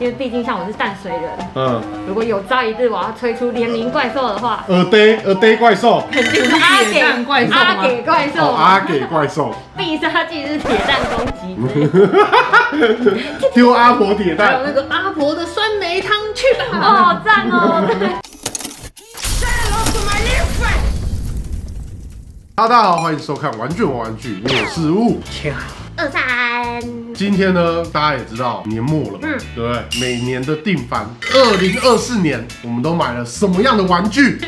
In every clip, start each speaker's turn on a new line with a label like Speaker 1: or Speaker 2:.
Speaker 1: 因为毕竟像我是淡水人，如果有朝一日我要推出联名怪兽的话，
Speaker 2: 耳呆怪兽，
Speaker 1: 肯定是阿给怪兽
Speaker 2: 阿给怪兽，
Speaker 1: 必杀技是铁蛋攻击，
Speaker 2: 丢阿婆铁蛋，
Speaker 3: 还有那个阿婆的酸梅汤去吧，
Speaker 1: 好赞哦！
Speaker 2: 大家好，欢迎收看《玩具玩玩具》，我是雾。
Speaker 3: 切啊
Speaker 1: 23，
Speaker 2: 今天呢，大家也知道年末了嘛，对不对？每年的定番，2024年我们都买了什么样的玩具？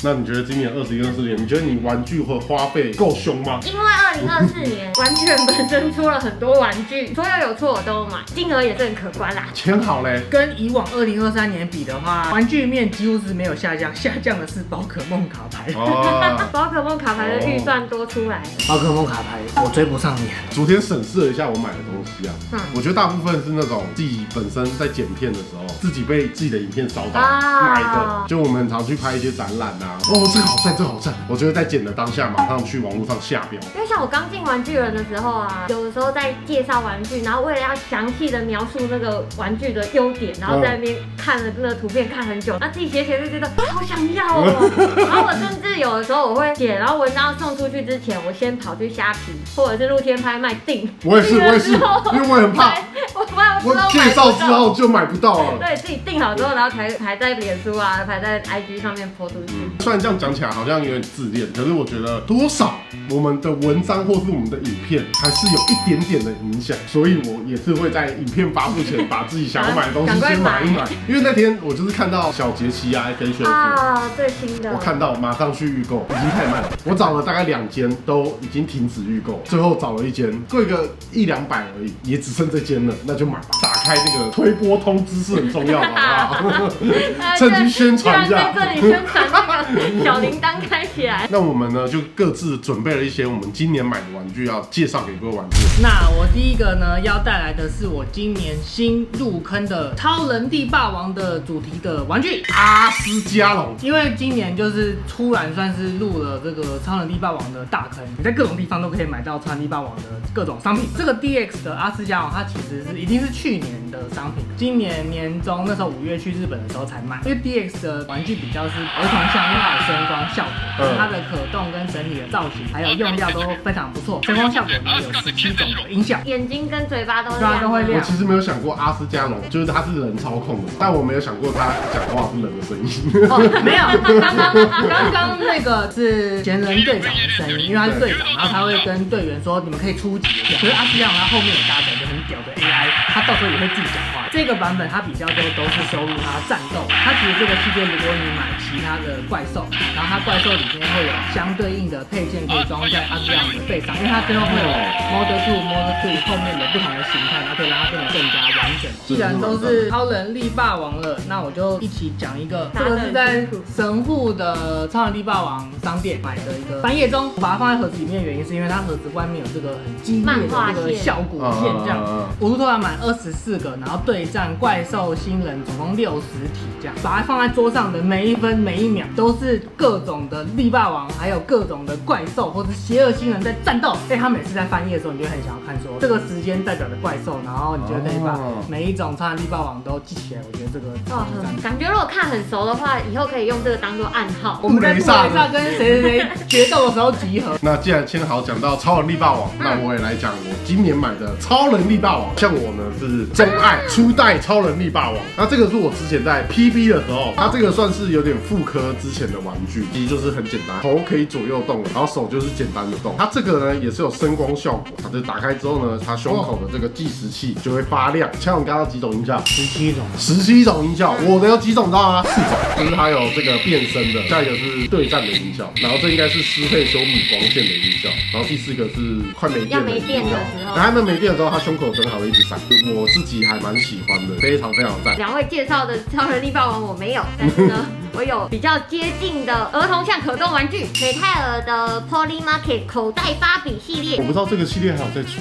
Speaker 2: 那你觉得今年2024年，你觉得你玩具和花费够凶吗？
Speaker 1: 因为2024年玩具人本身出了很多玩具，所有有出我都买，金额也是很可观啦。
Speaker 2: 钱好嘞，
Speaker 3: 跟以往2023年比的话，玩具面几乎是没有下降，下降的是宝可梦卡牌。
Speaker 1: 宝可梦卡牌的预算多出来了，
Speaker 3: 宝可梦卡牌我追不上你。
Speaker 2: 昨天审视了一下我买的东西啊，我觉得大部分是那种自己本身在剪片的时候，自己被自己的影片烧到买的，就我们很常去拍一些展览啊，哦，这个好赞，这个好赞，我觉得在剪的当下马上去网络上下标。
Speaker 1: 因为像我刚进玩具人的时候啊，有的时候在介绍玩具，然后为了要详细的描述那个玩具的优点，然后在那边看了那个图片看很久，那自己写就觉得好想要哦。然后我甚至有的时候我会写，然后文章送出去之前，我先跑去虾皮或者是露天拍卖订。
Speaker 2: 我也是，因为我很怕，我介绍之后就买不到了。
Speaker 1: 对，自己订好之后，然后排在脸书啊，排在 IG 上面 po 出去。
Speaker 2: 虽然这样讲起来好像有点自恋，可是我觉得多少我们的文章或是我们的影片还是有一点点的影响，所以我也是会在影片发布前把自己想要买的东西先买一买。因为那天我就是看到小节期啊，FA 炫富
Speaker 1: 最新的，
Speaker 2: 我看到马上去预购，已经太慢了。我找了大概2间都已经停止预购，最后找了一间贵个100-200而已，也只剩这间了，那就买吧。打开那个推播通知是很重要的，好不好？趁机宣传一下。
Speaker 1: 在这里宣传这个小铃铛开起来。
Speaker 2: 那我们呢就各自准备了一些我们今年买的玩具，要介绍给各位玩具。
Speaker 3: 那我第一个呢要带来的是我今年新入坑的超人力霸王的主题的玩具
Speaker 2: 阿斯加龙。
Speaker 3: 因为今年就是突然算是入了这个超人力霸王的大坑，你在各种地方都可以买到超人力霸王的各种商品。这个 DX 的阿斯加龙它其实已经是去年的商品，今年年中那时候5月去日本的时候才卖。因为 DX 的玩具比较是儿童向，因为它有声光效果，它的可动跟整体的造型还有用料都非常不错。声光效果里面有17种的音效，
Speaker 1: 眼睛跟嘴巴都
Speaker 3: 会亮。
Speaker 2: 我其实没有想过阿斯加龙就是它是人操控的，但我没有想过他讲话是人的声音。
Speaker 3: 没有，刚刚那个是贤人队长的声音，因为他是队长，然后他会跟队员说你们可以出击这样。可是阿斯加龙他后面有搭载一个很屌的 AI， 他到时候也会自己讲话。这个版本它比较多都是收录它战斗，它其实这个系列如果你买其他的怪兽，然后它怪兽里面会有相对应的配件可以装在阿斯加龙的背上，因为它最后会有 Model 2后面的不同的形态，然后可以让它变得更加完整。既然都是超人力霸王了，那我就一起讲一个，这个是在神户的超人力霸王商店买的一个翻页钟，我把它放在盒子里面的原因是因为它盒子外面有这个很激烈的这个效果线，这样。我如果要买24个，然后对战怪兽新人，总共60体这样，把它放在桌上的每一分每一秒都是各种的力霸王，还有各种的怪兽或者邪恶新人在战斗。他每次在翻页的时候，你就很想要看说这个时间代表的怪兽，然后你就可以把每一种超人力霸王都记起来。我觉得这个
Speaker 1: 感觉如果看很熟的话，以后可以用这个当做暗号。
Speaker 3: 我们在布雷萨跟谁决斗的时候集合。
Speaker 2: 那既然千豪讲到超人力霸王，那我也来讲我今年买的超人力霸王。像我呢是钟爱初代超人力霸王，那这个是我之前在 PB 的时候，它这个算是有点复刻之前的玩具，其实就是很简单，头可以左右动，然后手就是简单的动。它这个呢也是有声光效果，它就打开之后呢，它胸口的这个计时器就会发亮。像我刚刚几种音效？17种音效，我的有几种知道吗？4种，就是它有这个变声的，下一个是对战的音效，然后这应该是适配修米光线的音效，然后第4个是快没电的音效。还没电的时候，它胸口灯还会一直闪，我自己还蛮喜欢的，非常非常赞。
Speaker 1: 2位介绍的超人力霸王我没有，但是呢。我有比较接近的儿童向可动玩具，美泰尔的 Polly Market 口袋芭比系列
Speaker 2: 我。不知道这个系列还有在出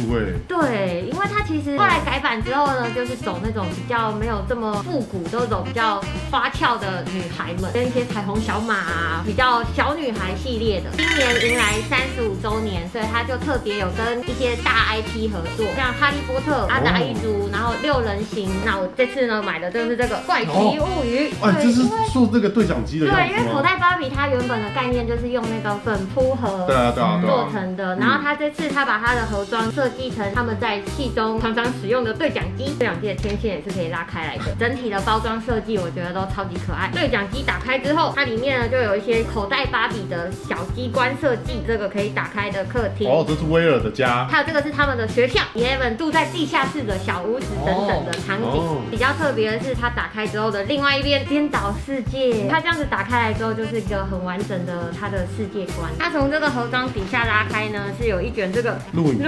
Speaker 1: 对，因为它其实后来改版之后呢，就是走那种比较没有这么复古，都走比较花俏的女孩们，跟一些彩虹小马啊，比较小女孩系列的。今年迎来35周年，所以它就特别有跟一些大 IP 合作，像哈利波特、阿达一族，然后6人行。那我这次呢买的就是这个怪奇物语。
Speaker 2: 哎，这是做这个对讲机的样子吗？
Speaker 1: 对，因为口袋芭比它原本的概念就是用那个粉扑盒做成的，然后它这次它把它的盒装设计成他们在戏中常常使用的对讲机，对讲机的天线也是可以拉开来的，整体的包装设计我觉得都超级可爱。对讲机打开之后，它里面呢就有一些口袋芭比的小机关设计，这个可以打开的客厅。
Speaker 2: 哦，这是威尔的家。
Speaker 1: 还有这个是他们的学校 ，Eleven 住在地下室的小屋子等等的场景。比较特别的是它打开之后的另外一边颠倒世界，它这样子打开来之后就是一个很完整的它的世界观。它从这个盒装底下拉开呢，是有一卷这个
Speaker 2: 录影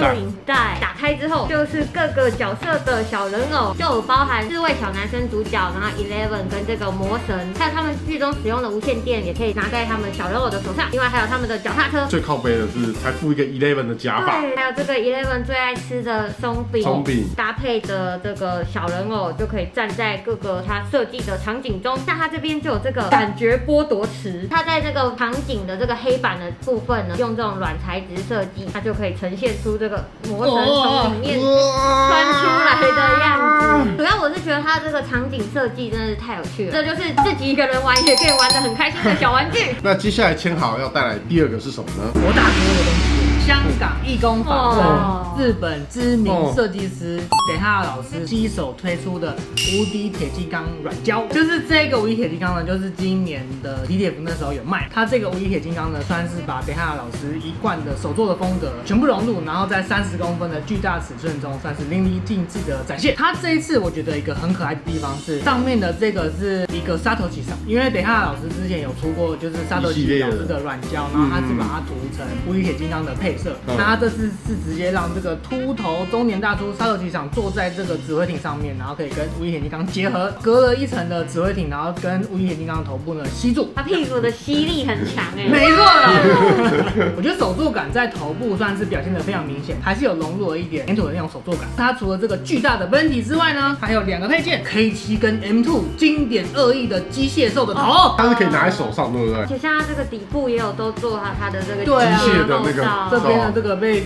Speaker 1: 带，打开之后就是各个角色的小人偶，就有包含4位小男生主角，然后 Eleven 跟这个魔神，还有他们剧中使用的无线电也可以拿在他们小人偶的手上。另外还有他们的脚踏车。
Speaker 2: 最靠背的是还附一个 Eleven 的假发，
Speaker 1: 对，还有这个 Eleven 最爱吃的松饼，搭配的这个小人偶就可以站在各个它设计的场景中。像它这边就有这个感觉剥夺池，它在这个场景的这个黑板的部分呢，用这种软材质设计，它就可以呈现出这个魔神从里面穿出来的样子。主要我是觉得它这个场景设计真的是太有趣了，这就是自己一个人玩也可以玩得很开心的小玩具。
Speaker 2: 那接下来千豪要带来第2个是什么呢？
Speaker 3: 我大哥的东西，香港义工坊跟日本知名设计师等哈老师携手推出的无敌铁金刚软胶，就是这个无敌铁金刚呢，就是今年的 TTF 那时候有卖。它这个无敌铁金刚呢，算是把等哈老师一贯的手作的风格全部融入，然后在30公分的巨大尺寸中，算是淋漓尽致的展现。它这一次我觉得一个很可爱的地方是，上面的这个是一个沙头起上，因为等哈老师之前有出过就是沙头起老师的软胶，然后他是把它涂成无敌铁金刚的配色。那他这次是直接让这个秃头中年大叔沙头起上坐在这个指挥艇上面，然后可以跟无敌铁金刚结合，隔了一层的指挥艇，然后跟无敌铁金刚的头部呢吸住。
Speaker 1: 他屁股的吸力很强哎，
Speaker 3: 没错了。我觉得手作感在头部算是表现得非常明显，还是有融入了一点 M2 的那种手作感。它除了这个巨大的本体之外呢，还有2个配件 ，K7 跟 M2 经典2亿的机械兽的头，
Speaker 2: 它是可以拿在手上，对不对？
Speaker 1: 而且像它这个底部也有都做它的这个
Speaker 2: 机械的那个
Speaker 3: 这边的这个被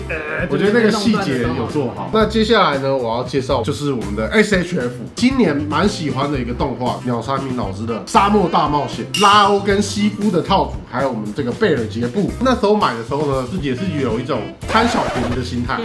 Speaker 2: 我觉得那个细节有做好。那接下来呢，我要介绍就是我们的 SHF 今年蛮喜欢的一个动画，鸟山明老师的《沙漠大冒险》，拉欧跟西夫的套组，还有我们这个贝尔杰布。那时候买的时候呢，也是有一种贪小便宜的心态，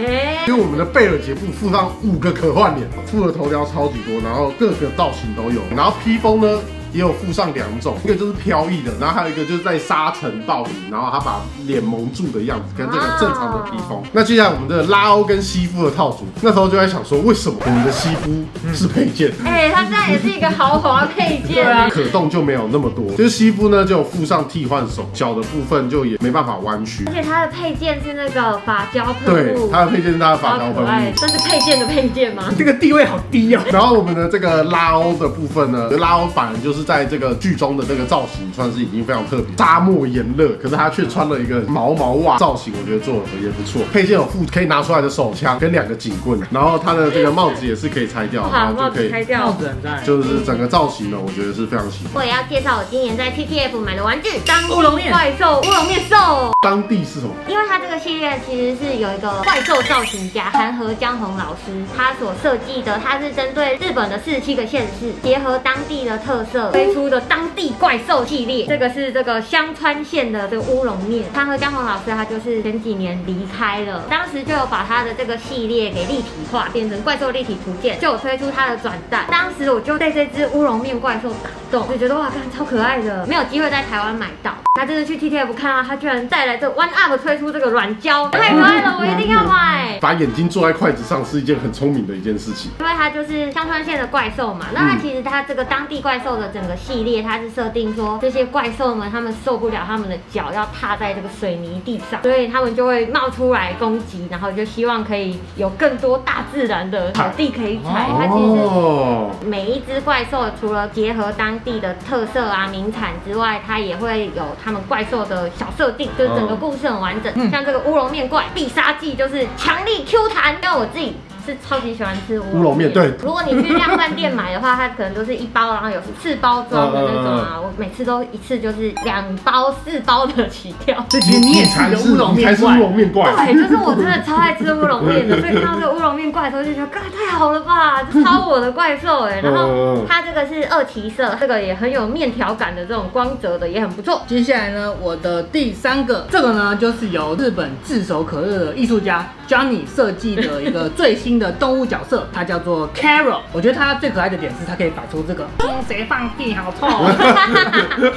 Speaker 2: 因为我们的贝尔杰布附上5个可换脸，附的头条超级多，然后各个造型都有，然后披风呢也有附上2种，一个就是飘逸的，然后还有一个就是在沙尘暴里，然后他把脸蒙住的样子，跟这个正常的披风。那接下来我们的拉欧跟西夫的套组，那时候就在想说，为什么我们的西夫是配件？
Speaker 1: 它这样也是一个豪华配件，
Speaker 2: 可动就没有那么多，就是西夫呢就有附上替换手，脚的部分就也没办法弯曲，
Speaker 1: 而且它的配件是那个发胶喷雾，
Speaker 2: 对，它的配件是它的发胶喷雾，
Speaker 1: 这是配件的配件吗？
Speaker 3: 这个地位好低哦。
Speaker 2: 然后我们的这个拉欧的部分呢，拉欧反而就是在这个剧中的这个造型算是已经非常特别，沙漠炎热，可是他却穿了一个毛袜造型，我觉得做的也不错。配件有附可以拿出来的手枪跟2个警棍，然后他的这个帽子也是可以拆掉，然后就可以
Speaker 1: 拆掉，
Speaker 3: 帽子很赞，
Speaker 2: 就是整个造型呢，我觉得是非常喜欢。
Speaker 1: 我也要介绍我今年在 TTF 买的玩具，当地怪兽乌龙面兽。
Speaker 2: 当地是什么？
Speaker 1: 因为它这个系列其实是有一个怪兽造型家韩河江宏老师他所设计的，它是针对日本的47个县市，结合当地的特色推出的当地怪兽系列。这个是这个香川县的这个乌龙面，韩河江宏老师他就是前几年离开了，当时就有把他的这个系列给立体化，变成怪兽立体图鉴，就有推出他的转蛋。当时我就被这只乌龙面怪兽打动，就觉得哇，看超可爱的，没有机会在台湾买到。那这次去 TTF 看到他居然带来这 One Up 推出这个软胶，太可爱了，我一定要买。
Speaker 2: 把眼睛坐在筷子上是一件很聪明的一件事情，
Speaker 1: 因为它就是香川县的怪兽嘛。那它其实它这个当地怪兽的整个系列，它是设定说这些怪兽们他们受不了他们的脚要踏在这个水泥地上，所以他们就会冒出来攻击，然后就希望可以有更多大自然的草地可以踩。它其实每一只怪兽除了结合当地的特色啊、名产之外，它也会有他们怪兽的小设定，就是整个故事很完整。像这个乌龙面怪必杀技就是强力 Q 弹，因为我自己是超级喜欢吃乌龙面。对，如果你去量贩店买的话，它可能都是1包，然后有4包装的那种啊。我每次都一次就是2包、4包的起跳。
Speaker 3: 这其实你也是乌龙面
Speaker 2: 怪。
Speaker 1: 对，就是我真的超爱吃乌龙面的，所以看到这个乌龙面怪的时候就觉得，太好了吧，超我的怪兽哎。然后它这个是2旗色，这个也很有面条感的这种光泽的，也很不错。
Speaker 3: 接下来呢，我的第3个，这个呢就是由日本炙手可热的艺术家 Johnny 设计的一个最新的动物角色，它叫做 Carol。我觉得它最可爱的点是它可以摆出这个谁放屁好痛。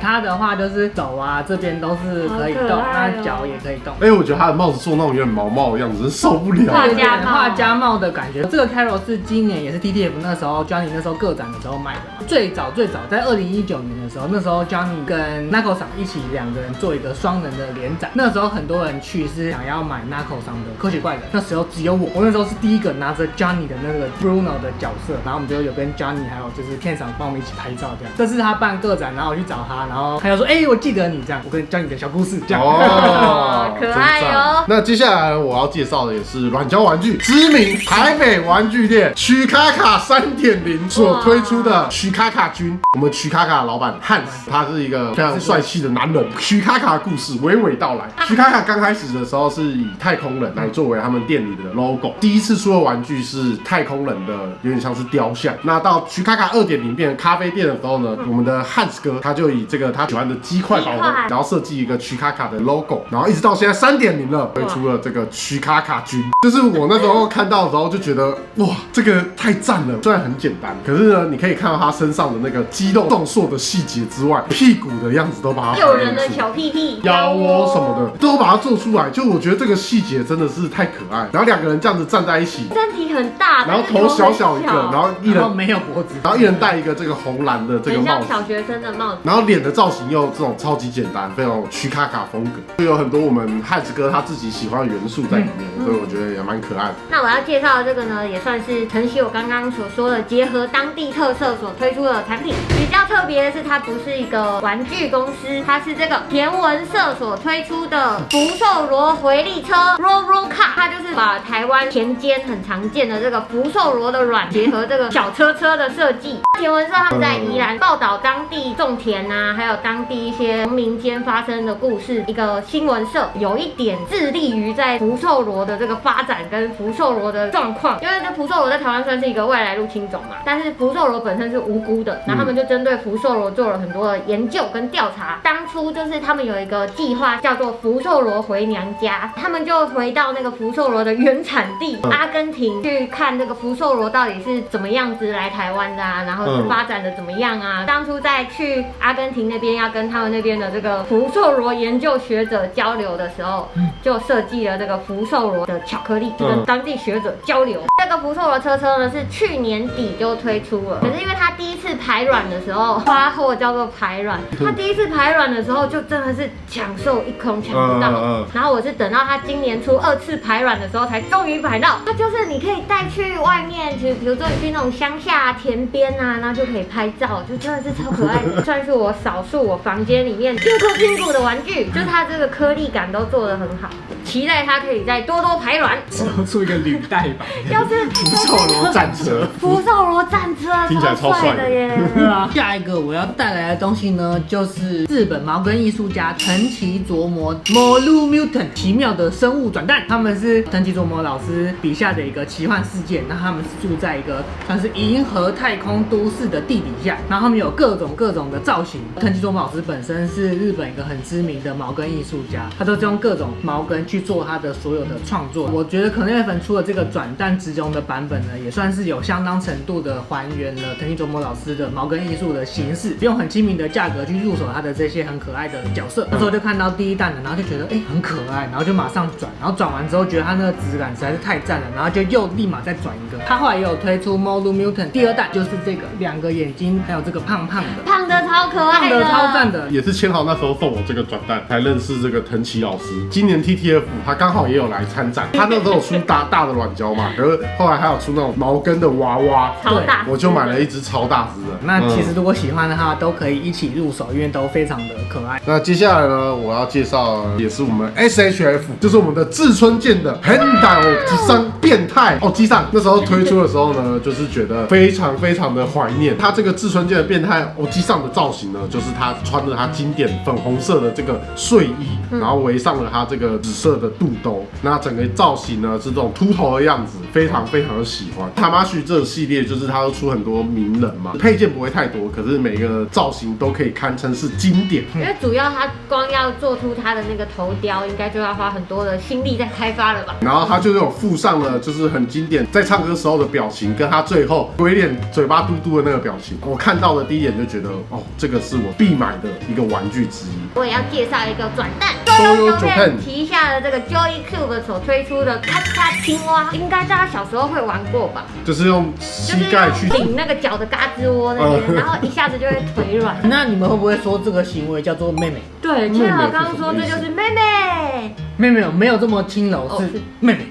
Speaker 3: 它的话就是手啊这边都是可以动，它脚也可以动。
Speaker 2: 我觉得它的帽子做那种有点毛毛的样子，受不了。
Speaker 3: 画家帽的感觉。这个 Carol 是今年也是 TTF 那时候 Johnny 那时候个展的时候卖的嘛。最早在2019年的时候，那时候 Johnny 跟 Nako 桑一起2个人做一个双人的联展。那时候很多人去是想要买 Nako 桑的科学怪人，那时候只有我那时候是第一个拿着 Johnny 的那个 Bruno 的角色，然后我们就有跟 Johnny 还有就是 Ken 桑帮我们一起拍照这样。这是他办个展，然后我去找他，然后他就说我记得你这样，我跟 Johnny 的小故事这样。
Speaker 1: 可爱哦。
Speaker 2: 那接下来我要介绍的也是软胶玩具知名台北玩具店曲卡卡 3.0 所推出的曲卡卡君。我们曲卡卡的老板汉斯，他是一个非常帅气的男人。曲卡卡的故事娓娓道来。曲卡卡刚开始的时候是以太空人来作为他们店里的 logo， 第一次出的玩具是太空人的，有点像是雕像。那到曲卡卡 2.0 变成咖啡店的时候呢，我们的汉斯哥他就以这个他喜欢的鸡块宝盒，然后设计一个曲卡卡的 logo， 然后一直到现在3.0了，推出了这个曲卡卡君。就是我那时候看到的时候就觉得，哇，这个太赞了！虽然很简单，可是呢，你可以看到他身上的那个肌肉动作的细节之外，屁股的样子都把它
Speaker 1: 诱人的小屁屁、
Speaker 2: 腰窝什么的都把它做出来。就我觉得这个细节真的是太可爱。然后2个人这样子站在一起，
Speaker 1: 身体很大，
Speaker 2: 然后头小小一个，然后一人
Speaker 3: 没有脖子，
Speaker 2: 然后一人戴一个这个红蓝的这个帽子，
Speaker 1: 像小学生的帽子。
Speaker 2: 然后脸的造型又这种超级简单，非常有曲卡卡风格，就有很多我们汉斯哥他自己喜欢的元素在里面，所以我觉得也蛮可爱的。
Speaker 1: 那我要介绍的这个呢，也算是承袭我刚刚所说的结合当地特色所推出的产品。比较特别的是，它不是一个玩具公司，它是这个田文社所推出的福寿螺回力车 Roll Car， 它就是把台湾田间很常见的这个福寿螺的卵结合这个小车的设计。田文社他们在宜兰报道当地种田啊，还有当地一些农民间发生的故事，一个新闻社，有一点致力于在福寿螺的这个发展跟福寿螺的状况，因为这福寿螺在台湾算是一个外来入侵种嘛，但是福寿螺本身是无辜的，然后他们就针对福寿螺做了很多的研究跟调查。当初就是他们有一个计划叫做福寿螺回娘家，他们就回到那个福寿螺的原产地阿根廷去看这个福寿螺到底是怎么样子来台湾的啊，然后发展的怎么样啊。当初在去阿根廷那边要跟他们那边的这个福寿螺研究学者交流的时候，就设计了这个福寿螺的巧克力，就跟当地学者交流。这个福寿螺车呢是去年底就推出了，可是因为它第一次排卵的时候，花货叫做排卵，它第一次排卵的时候就真的是抢售一空，抢不到。然后我是等到它今年出2次排卵的时候才终于排到。它就是你可以带去外面，比如说你去那种乡下田边啊，然后就可以拍照，就真的是超可爱的，算是我少数我房间里面硬壳拼骨的玩具，就是它这个颗粒感都做得很好，期待它可以再多多排卵，
Speaker 3: 出一个履带吧。
Speaker 1: 要是
Speaker 2: 福寿螺战车，
Speaker 1: 福寿螺战车
Speaker 2: 听起来超帅
Speaker 1: 的耶。
Speaker 3: 对啊，下一个我要带来的东西呢，就是日本毛根艺术家藤崎琢磨 Molu Mutant 奇妙的生物转蛋。他们是藤崎琢磨老师笔下的一个奇幻世界，那他们是住在一个算是银河太空都市的地底下，然后他们有各种的造型。藤崎琢磨老师本身是日本一个很知名的毛根艺术家，他都是用各种毛根去做他的所有的创作。我觉得可能粉出的这个转蛋之中的版本呢，也算是有相当程度的还原了藤崎琢磨老师的毛根艺术的形式，用很亲民的价格去入手他的这些很可爱的角色。那时候就看到第一弹的，然后就觉得很可爱，然后就马上转，然后转完之后觉得他那个质感实在是太赞了，然后就又立马再转一个。他后来也有推出 Molu Mutant 第2弹，就是这个2个眼睛，还有这个胖的
Speaker 1: 超可爱的，
Speaker 3: 超赞的。
Speaker 2: 也是千豪那时候送我这个转蛋，才认识这个藤崎老师。今年 TTF 他刚好也有来参展，他那时候有出大的软胶嘛，可是后来还有出那种毛根的娃娃，
Speaker 1: 超大，
Speaker 2: 我就买了了一只超大只的。
Speaker 3: 那其实如果喜欢的话，都可以一起入手，因为都非常的可爱。
Speaker 2: 那接下来呢，我要介绍也是我们 SHF， 就是我们的志村健的很打哦机上变态哦机上。那时候推出的时候呢，就是觉得非常非常的怀念。他这个志村健的变态哦机上的造型呢，就是他穿着他经典粉红色的这个睡衣，然后围上了他这个紫色的肚兜。那整个造型呢是这种秃头的样子，非常非常的喜欢。Tamashi 这个系列就是他都出很多名人嘛，配件不会太多，可是每个造型都可以堪称是经典。
Speaker 1: 因为主要他光要做出他的那个头雕，应该就要花很多的心力在开发了吧。
Speaker 2: 然后他就有附上了，就是很经典在唱歌时候的表情，跟他最后鬼脸嘴巴嘟嘟的那个表情。我看到的第一眼就觉得，哦，这个是我必买的一个玩具之一。
Speaker 1: 我也要介绍一个转蛋。
Speaker 2: Jojo Japan
Speaker 1: 旗下的这个 Joy Cube 所推出的咔嚓青蛙，应该大家小时候会玩过吧？
Speaker 2: 就是用膝盖去
Speaker 1: 顶那个脚的嘎吱窝那边，然后一下子就会腿软。
Speaker 3: 那你们会不会说这个行为叫做妹妹？
Speaker 1: 对，建豪刚刚说这就是妹妹。
Speaker 3: 没有这么轻柔，是妹妹。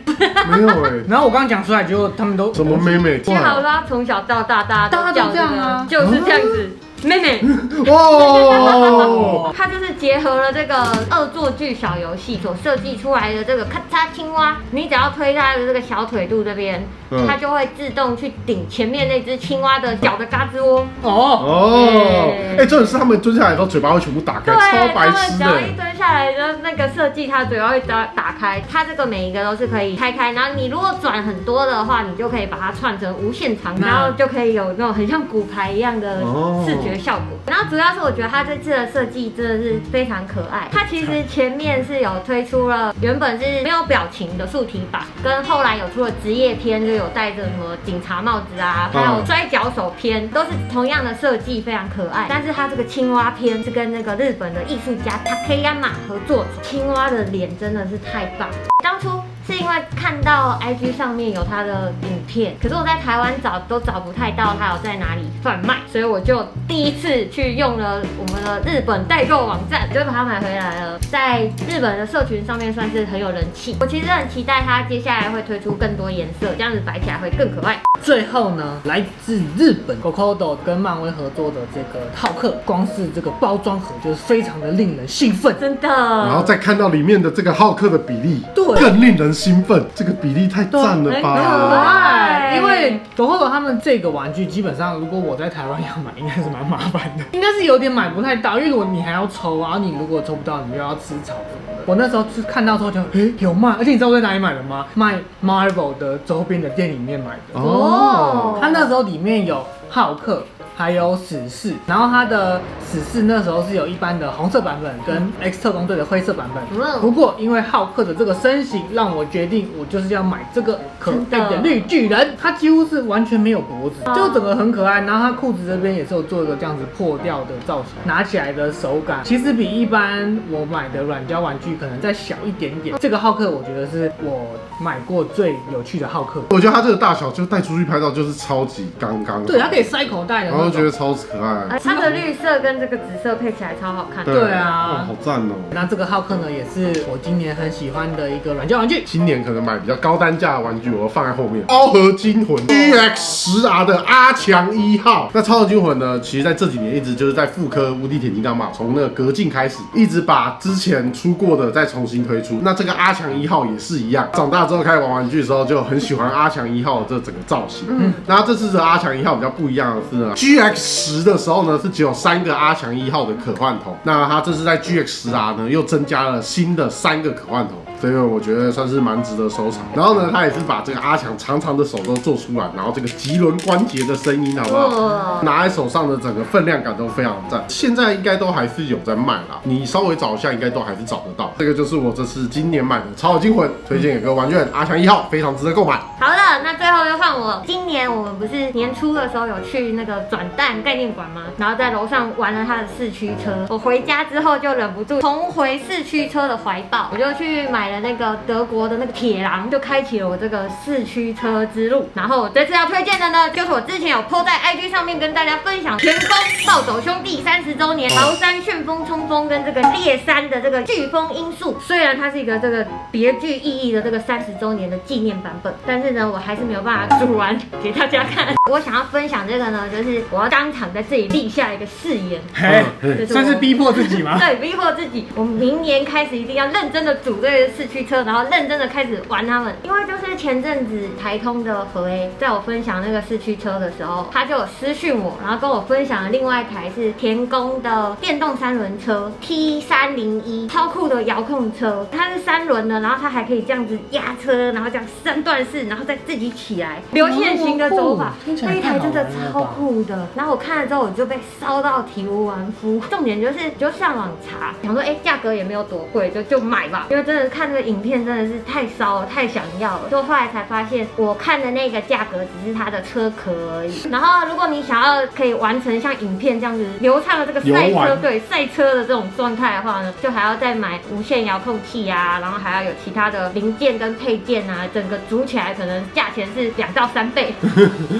Speaker 2: 没有哎。
Speaker 3: 然后我刚刚讲出来，结果他们都
Speaker 2: 什么妹妹？
Speaker 1: 建豪说他从小到大，大家都叫
Speaker 3: 这样啊，
Speaker 1: 就是这样子。妹妹
Speaker 2: 哦，
Speaker 1: 它就是结合了这个恶作剧小游戏所设计出来的这个咔嚓青蛙，你只要推它的这个小腿肚这边，它就会自动去顶前面那只青蛙的脚的嘎吱窝。
Speaker 2: 哦，哎，这种是他们蹲下来之后嘴巴会全部打开，超白痴的。
Speaker 1: 只要一蹲下来的那个设计，它嘴巴会打开，它这个每一个都是可以开，然后你如果转很多的话，你就可以把它串成无限长，然后就可以有那种很像骨牌一样的视觉效果。然后主要是我觉得它这次的设计真的是非常可爱。它其实前面是有推出了原本是没有表情的竖体版，跟后来有出了职业篇，就有戴着什么警察帽子啊，还有摔跤手篇，都是同样的设计，非常可爱。但是它这个青蛙篇是跟那个日本的艺术家 Takeyama 合作，青蛙的脸真的是太棒。当初是因为看到 IG 上面有他的影片，可是我在台湾都找不太到他有在哪里贩卖，所以我就第一次去用了我们的日本代购网站，就把它买回来了。在日本的社群上面算是很有人气。我其实很期待它接下来会推出更多颜色，这样子摆起来会更可爱。
Speaker 3: 最后呢，来自日本 Kokodo 跟漫威合作的这个浩克，光是这个包装盒就是非常的令人兴奋，
Speaker 1: 真的。
Speaker 2: 然后再看到里面的这个浩克的比例，
Speaker 3: 对，
Speaker 2: 更令人兴奋。这个比例太赞了吧！
Speaker 3: 因为 Kokodo 他们这个玩具基本上，如果我在台湾要买，应该是蛮麻烦的，应该是有点买不太到，因为如果你还要抽啊，你如果抽不到，你又要吃草什么的。我那时候是看到之后就，有卖，而且你知道我在哪里买的吗？卖 Marvel 的周边的店里面买的。
Speaker 2: 哦，
Speaker 3: 它那时候里面有浩克。还有死侍，然后它的死侍那时候是有一般的红色版本跟 X 特工队的灰色版本。不过因为浩克的这个身形，让我决定我就是要买这个可爱的绿巨人。它几乎是完全没有脖子，就整个很可爱。然后它裤子这边也是有做一个这样子破掉的造型，拿起来的手感其实比一般我买的软胶玩具可能再小一点点。这个浩克我觉得是我买过最有趣的浩克。
Speaker 2: 我觉得它这个大小就带出去拍照就是超级刚刚好。
Speaker 3: 对，它可以塞口袋的。
Speaker 2: 我觉得超可爱，
Speaker 1: 它的绿色跟这个紫色配起来超好看。
Speaker 3: 对啊，
Speaker 2: 好赞哦！
Speaker 3: 那这个浩克呢，也是我今年很喜欢的一个软胶玩具。
Speaker 2: 今年可能买比较高单价的玩具，我放在后面。超合金魂 GX10R 的阿强1号。那超合金魂呢，其实在这几年一直就是在复刻无敌铁金刚嘛，从那个格劲开始，一直把之前出过的再重新推出。那这个阿强1号也是一样，长大之后开始玩玩具的时候，就很喜欢阿强1号的这整个造型。那这次的阿强1号比较不一样的是呢 ，GX10的时候呢是只有3个阿强1号的可换头，那它这次在 GX10R 呢又增加了新的3个可换头，所以我觉得算是蛮值得收藏。然后呢，它也是把这个阿强长长的手都做出来，然后这个棘轮关节的声音好不好？拿在手上的整个分量感都非常赞。现在应该都还是有在卖啦，你稍微找一下应该都还是找得到。这个就是我这次今年买的超合金魂，推荐给各位玩具人，阿强1号非常值得购买。
Speaker 1: 好了，那最后就换我。今年我们不是年初的时候有去那个转蛋概念馆吗？然后在楼上玩了他的四驱车。我回家之后就忍不住重回四驱车的怀抱，我就去买了那个德国的那个铁狼，就开启了我这个四驱车之路。然后我这次要推荐的呢，就是我之前有 po 在 IG 上面跟大家分享田宫暴走兄弟30周年崂山旋风冲锋跟这个猎山的这个飓风音速。虽然它是一个这个别具意义的这个30周年的纪念版本，但是呢，我还是没有办法组完给大家看。我想要分享这个呢，就是我要当场在这里立下一个誓言，
Speaker 3: 算是逼迫自己吗？
Speaker 1: 对，逼迫自己，我明年开始一定要认真的组这个四驱车，然后认真的开始玩它们。因为就是前阵子台通的何 A 在我分享那个四驱车的时候，他就有私讯我，然后跟我分享了另外一台是田宫的电动3轮车 T301，超酷的遥控车，它是3轮的，然后它还可以这样子压车，然后这样3段式，然后再自己起来，流线型的走法，那一台真的超酷的。然后我看了之后，我就被烧到体无完肤。重点就是就上网查，想说价格也没有多贵，就买吧。因为真的看这个影片真的是太烧了，太想要了。就后来才发现，我看的那个价格只是它的车壳而已。然后如果你想要可以完成像影片这样子流畅的这个赛车，对赛车的这种状态的话呢，就还要再买无线遥控器啊，然后还要有其他的零件跟配件啊，整个组起来可能价钱是2到3倍。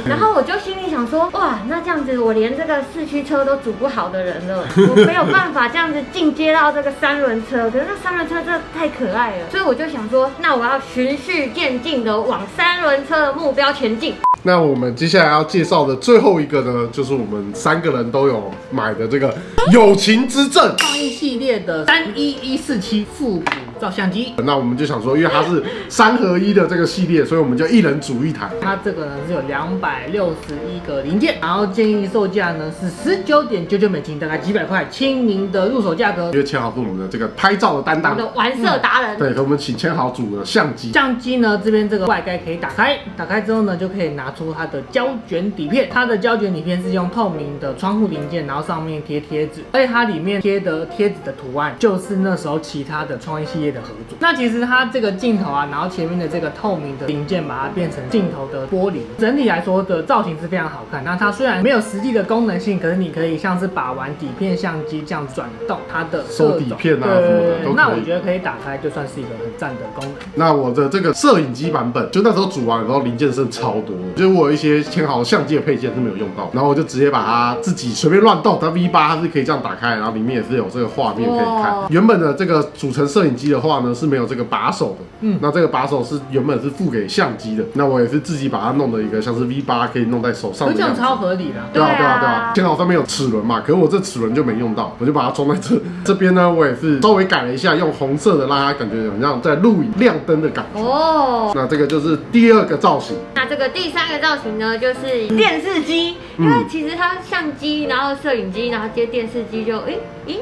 Speaker 1: 然后我就心里想说，哇，那这样子我连这个四驱车都组不好的人了，我没有办法这样子进阶到这个3轮车。可是这3轮车真的太可爱了，所以我就想说，那我要循序渐进的往3轮车的目标前进。
Speaker 2: 那我们接下来要介绍的最后一个呢，就是我们3个人都有买的这个友情之证
Speaker 3: 创意系列的31147复古照相机。
Speaker 2: 那我们就想说，因为它是3合1的这个系列，所以我们就1人组1台。
Speaker 3: 它这个呢是有261个零件，然后建议售价呢是19.99美金，大概几百块，亲民的入手价格。
Speaker 2: 因为千豪是我们的这个拍照的担当，
Speaker 1: 我的玩色达人。
Speaker 2: 对，我们请千豪组了相机。
Speaker 3: 相机呢这边这个外盖可以打开，打开之后呢就可以拿出它的胶卷底片。它的胶卷底片是用透明的窗户零件，然后上面贴贴纸，而且它里面贴的贴纸的图案就是那时候其他的创意系列的合作。那其实它这个镜头啊，然后前面的这个透明的零件把它变成镜头的玻璃，整体来说的造型是非常好看。那它虽然没有实际的功能性，可是你可以像是把玩底片相机这样转动它的
Speaker 2: 收底片啊什么的都可以。
Speaker 3: 那我觉得可以打开，就算是一个很赞的功能。
Speaker 2: 那我的这个摄影机版本，就那时候组完的时候零件剩超多，就是我有一些千豪相机的配件是没有用到，然后我就直接把它自己随便乱动。它 V8 它是可以这样打开，然后里面也是有这个画面可以看。原本的这个组成摄影机的话呢是没有这个把手的，那这个把手是原本是附给相机的，那我也是自己把它弄的一个像是 V8 可以弄在手上的样子。
Speaker 3: 这样超合理的。
Speaker 2: 对啊。千豪上面有齿轮嘛，可是我这齿轮就没用到，我就把它装在这边呢，我也是稍微改了一下，用红色的让它感觉很像在录影亮灯的感觉。那这个就是第2个造型。
Speaker 1: 那这个第3个造型呢，就是电视机。因为其实它相机，然后摄影机，然后接电视机就，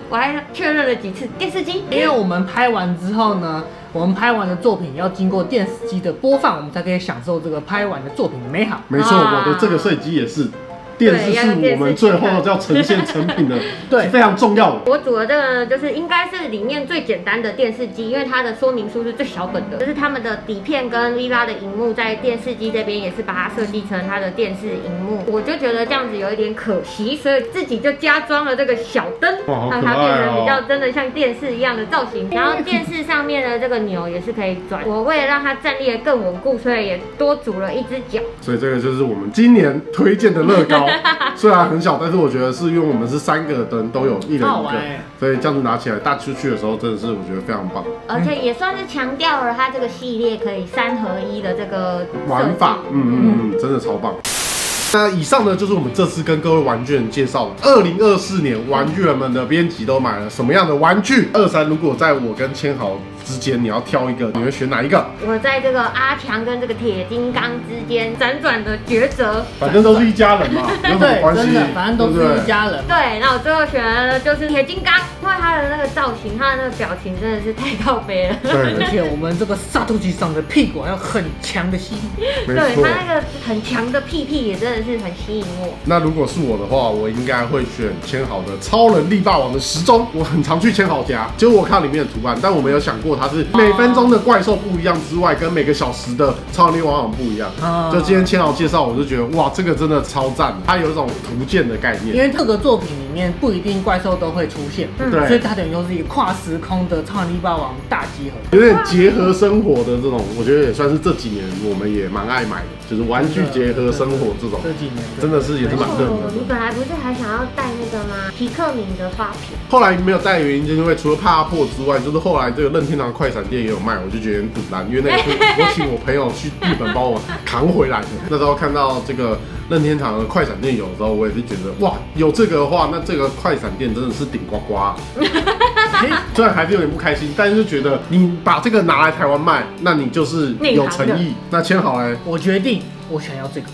Speaker 1: 我还确认了几次电视机。
Speaker 3: 因为我们拍完之后呢，我们拍完的作品要经过电视机的播放，我们才可以享受这个拍完的作品的美好。
Speaker 2: 没错，我的这个摄影机也是。电视是我们最后要呈现成品的，对，是非常重要的。
Speaker 1: 我组的这个就是应该是里面最简单的电视机，因为它的说明书是最小本的，就是他们的底片跟 V8 的荧幕在电视机这边也是把它设计成它的电视荧幕。我就觉得这样子有一点可惜，所以自己就加装了这个小灯，让它变成比较真的像电视一样的造型。然后电视上面的这个钮也是可以转。我为了让它站立得更稳固，所以也多组了1只脚。
Speaker 2: 所以这个就是我们今年推荐的乐高。虽然很小，但是我觉得是因为我们是3个灯都有1人1个，所以这样子拿起来带出去的时候，真的是我觉得非常棒。
Speaker 1: 而且也算是强调了它这个系列可以3合1的这个
Speaker 2: 玩法，真的超棒。那以上呢，就是我们这次跟各位玩具人介绍的2024年玩具人们的编辑都买了什么样的玩具。23，如果在我跟千豪之间你要挑一个，你会选哪一个？
Speaker 1: 我在这个阿强跟这个铁金刚之间辗转的抉择。
Speaker 2: 反正都是一家人嘛，有什么关系？
Speaker 3: 真的，反正都是一家人。
Speaker 1: 对，那我最后选的就是铁金刚，因为他的那个造型，他的那个表情真的是太靠北了。
Speaker 2: 对，
Speaker 3: 而且我们这个萨图基上的屁股还有很强的吸引力。
Speaker 1: 对，他那个很强的屁屁也真的是很吸引我。
Speaker 2: 那如果是我的话，我应该会选千豪的超人力霸王的时钟。我很常去千豪家，结果我看里面的图案，但我没有想过它是每分钟的怪兽不一样之外，跟每个小时的超能力王网不一样。就今天千豪介绍，我就觉得哇，这个真的超赞的，它有一种图鉴的概念。
Speaker 3: 因为各个作品里面不一定怪兽都会出现，
Speaker 2: 对，
Speaker 3: 所以它等于说是一个跨时空的超能力霸王大集合，
Speaker 2: 有点结合生活的这种，我觉得也算是这几年我们也蛮爱买的，就是玩具结合生活这种，
Speaker 3: 这几年
Speaker 2: 真的是也是蛮热门的。
Speaker 1: 你本来不是还想要带那个吗？皮克敏的花瓶，
Speaker 2: 后来没有带的原因，就是因为除了怕它破之外，就是后来这个任天堂快闪店也有卖，我就觉得很堵烂，因为那是我请我朋友去日本帮我扛回来的。那时候看到这个任天堂的快闪店有的时候，我也是觉得哇，有这个的话，那这个快闪店真的是顶呱呱。虽然还是有点不开心，但是就觉得你把这个拿来台湾卖，那你就是有诚意。那千豪嘞，
Speaker 3: 我决定我想要这个。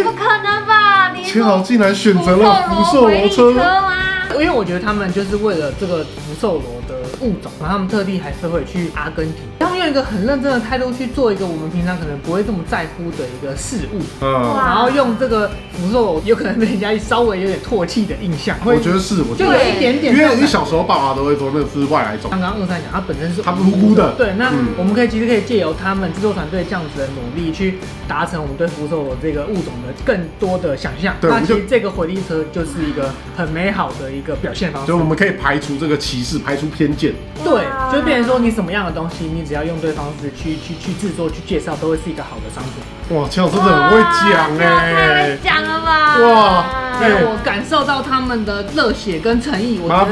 Speaker 1: 不可能吧？
Speaker 2: 千豪竟然选择了福寿螺车
Speaker 1: 吗？
Speaker 3: 因为我觉得他们就是为了这个福寿螺的物种，然后他们特地还是会去阿根廷，他们用一个很认真的态度去做一个我们平常可能不会这么在乎的一个事物，然后用这个福寿螺有可能被人家稍微有点唾弃的印象。
Speaker 2: 我觉得是，我觉
Speaker 3: 得就有一点点，
Speaker 2: 因为你小时候爸爸都会说那是外来种。
Speaker 3: 刚刚23讲，它本身是
Speaker 2: 它无辜的，
Speaker 3: 对。那我们其实可以借由他们制作团队这样子的努力，去达成我们对福寿螺这个物种的更多的想象。那其实这个回力车就是一个很美好的一个表现方式，
Speaker 2: 所以我们可以排除这个歧视，排除偏见。
Speaker 3: 对，就变成说你什么样的东西，你只要用对方式去制作、去介绍，都会是一个好的商品。
Speaker 2: 哇，千豪真的很会讲
Speaker 1: 太会讲了吧？
Speaker 2: 哇！
Speaker 3: 我感受到他们的热血跟诚意。
Speaker 2: 麻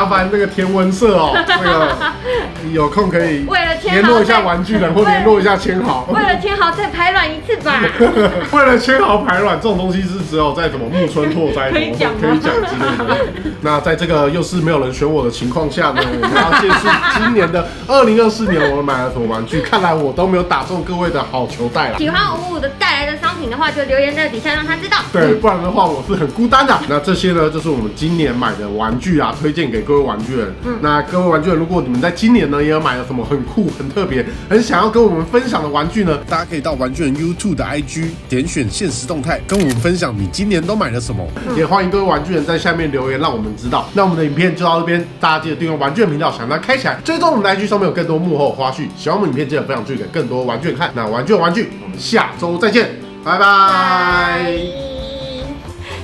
Speaker 2: 烦那个田文社哦，那个有空可以联络一下玩具人，或联络一下千豪。
Speaker 1: 为了千豪再排卵一次吧。
Speaker 2: 为了千豪排卵，这种东西是只有在什么木村拓哉可以讲之类的。那在这个又是没有人选我的情况下呢，我们要介绍今年的2024年我们买了什么玩具。看来我都没有打中各位的好球带啦。
Speaker 1: 喜欢55的带来的商品的话，就留言在底下让他知道。
Speaker 2: 对，不然的话我是很孤单的。那这些呢，就是我们今年买的玩具啊，推荐给各位玩具人。那各位玩具人，如果你们在今年呢也有买了什么很酷、很特别、很想要跟我们分享的玩具呢，大家可以到玩具人 YouTube 的 IG 点选限时动态，跟我们分享你今年都买了什么。也欢迎各位玩具人在下面留言，让我们知道。那我们的影片就到这边，大家记得订阅玩具人频道，想让它开起来，追踪我们的 IG 上面有更多幕后花絮。喜欢我们影片，记得分享出去给更多玩具人看。那玩具，我们下周再见，拜拜。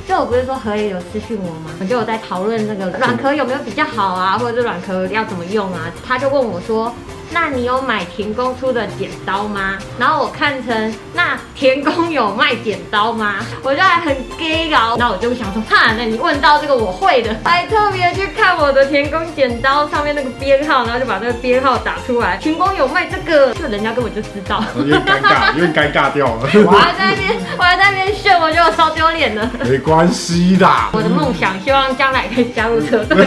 Speaker 1: 就我不是说何爷有私讯我吗？我就有在讨论那个软壳有没有比较好啊，或者是软壳要怎么用啊？他就问我说：“那你有买田宫出的剪刀吗？”然后我看成那田宫有卖剪刀吗？我就还很 gay 搞，然后我就想说，哈，那你问到这个我会的，还特别去看我的田宫剪刀上面那个编号，然后就把这个编号打出来，田宫有卖这个，就人家根本就知道，
Speaker 2: 有点尴尬，有点尴尬掉了。
Speaker 1: 我还在那边炫，我觉得我超丢脸的。
Speaker 2: 没关系的，
Speaker 1: 我的梦想，希望将来可以加入车队。